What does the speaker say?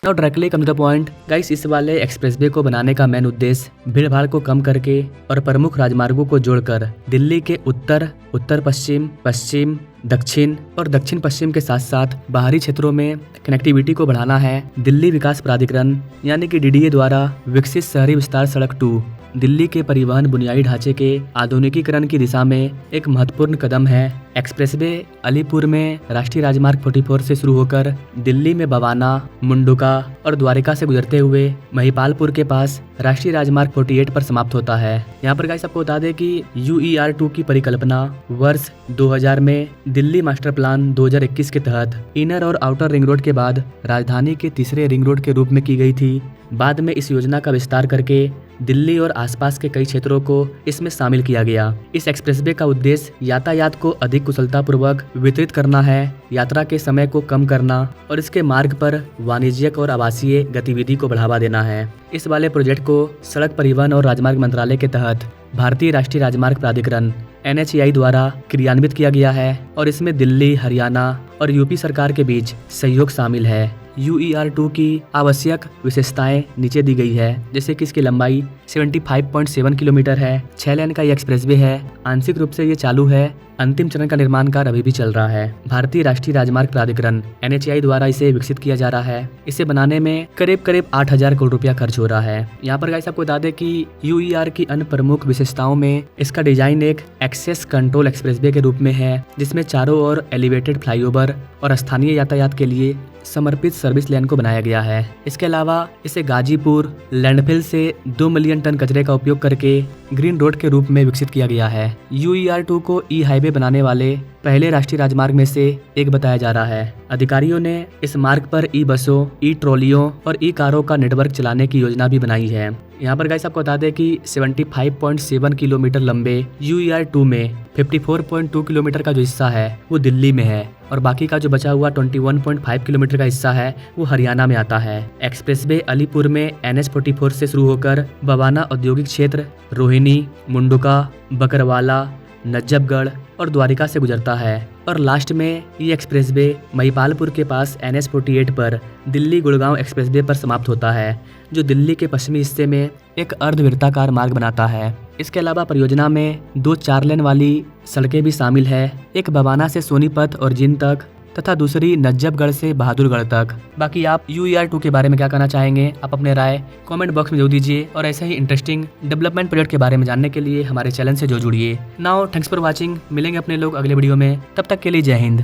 Now directly come to the point guys, इस वाले expressway को बनाने का मेन उद्देश्य भीड़ भाड़ को कम करके और प्रमुख राजमार्गों को जोड़कर दिल्ली के उत्तर, उत्तर पश्चिम, पश्चिम, दक्षिण और दक्षिण पश्चिम के साथ साथ बाहरी क्षेत्रों में कनेक्टिविटी को बढ़ाना है। दिल्ली विकास प्राधिकरण यानी कि DDA द्वारा विकसित शहरी विस्तार सड़क 2 दिल्ली के परिवहन बुनियादी ढांचे के आधुनिकीकरण की दिशा में एक महत्वपूर्ण कदम है। एक्सप्रेसवे अलीपुर में राष्ट्रीय राजमार्ग 44 से शुरू होकर दिल्ली में बवाना, मुंडुका और द्वारिका से गुजरते हुए महिपालपुर के पास राष्ट्रीय राजमार्ग 48 पर समाप्त होता है। यहाँ पर गाइस आपको बता दें कि UER2 की परिकल्पना वर्ष 2000 में दिल्ली मास्टर प्लान 2021 के तहत इनर और आउटर रिंग रोड के बाद राजधानी के तीसरे रिंग रोड के रूप में की गई थी। बाद में इस योजना का विस्तार करके दिल्ली और आसपास के कई क्षेत्रों को इसमें शामिल किया गया। इस एक्सप्रेसवे का उद्देश्य यातायात को अधिक कुशलतापूर्वक वितरित करना है, यात्रा के समय को कम करना और इसके मार्ग पर वाणिज्यिक और आवासीय गतिविधि को बढ़ावा देना है। इस वाले प्रोजेक्ट को सड़क परिवहन और राजमार्ग मंत्रालय के तहत भारतीय राष्ट्रीय राजमार्ग प्राधिकरण NHAI द्वारा क्रियान्वित किया गया है और इसमें दिल्ली, हरियाणा और UP सरकार के बीच सहयोग शामिल है। UER2 की आवश्यक विशेषताएं नीचे दी गई है, जैसे कि इसकी लंबाई 75.7 किलोमीटर है, 6 लेन का ये एक्सप्रेसवे है, आंशिक रूप से ये चालू है, अंतिम चरण का निर्माण कार्य अभी भी चल रहा है। भारतीय राष्ट्रीय राजमार्ग प्राधिकरण NHAI द्वारा इसे विकसित किया जा रहा है। इसे बनाने में करीब 8,000 करोड़ रुपया खर्च हो रहा है। यहाँ पर गाइस आपको बता दें कि UER की अन्य प्रमुख विशेषताओं में इसका डिजाइन एक एक्सेस कंट्रोल एक्सप्रेसवे के रूप में है, जिसमें चारों ओर एलिवेटेड फ्लाईओवर और स्थानीय यातायात के लिए समर्पित सर्विस लेन को बनाया गया है। इसके अलावा इसे गाजीपुर लैंडफिल से 2 मिलियन टन कचरे का उपयोग करके ग्रीन रोड के रूप में विकसित किया गया है। UER2 को हाईवे बनाने वाले पहले राष्ट्रीय राजमार्ग में से एक बताया जा रहा है। अधिकारियों ने इस मार्ग पर बसों, ट्रॉलियों और कारों का नेटवर्क चलाने की योजना भी बनाई है। यहाँ पर गाइस आपको बता दें कि 75.7 किलोमीटर लंबे UER2 में 54.2 किलोमीटर का जो हिस्सा है वो दिल्ली में है और बाकी का जो बचा हुआ 21.5 किलोमीटर का हिस्सा है वो हरियाणा में आता है। एक्सप्रेसवे अलीपुर में NH44 से शुरू होकर बवाना औद्योगिक क्षेत्र, रोहिणी, मुंडुका, बकरवाला, नजफगढ़ और द्वारिका से गुजरता है और लास्ट में ये एक्सप्रेसवे महिपालपुर के पास NH48 पर दिल्ली गुड़गांव एक्सप्रेसवे पर समाप्त होता है, जो दिल्ली के पश्चिमी हिस्से में एक अर्धवृत्ताकार मार्ग बनाता है। इसके अलावा परियोजना में 2 4 लेन वाली सड़कें भी शामिल है, एक बवाना से सोनीपत और जींद तक तथा दूसरी नजफगढ़ से बहादुरगढ़ तक। बाकी आप UER2 के बारे में क्या कहना चाहेंगे, आप अपने राय कमेंट बॉक्स में जरूर दीजिए और ऐसे ही इंटरेस्टिंग डेवलपमेंट प्रोजेक्ट के बारे में जानने के लिए हमारे चैनल से जुड़िए। Now thanks for watching. मिलेंगे अपने लोग अगले वीडियो में, तब तक के लिए जय हिंद।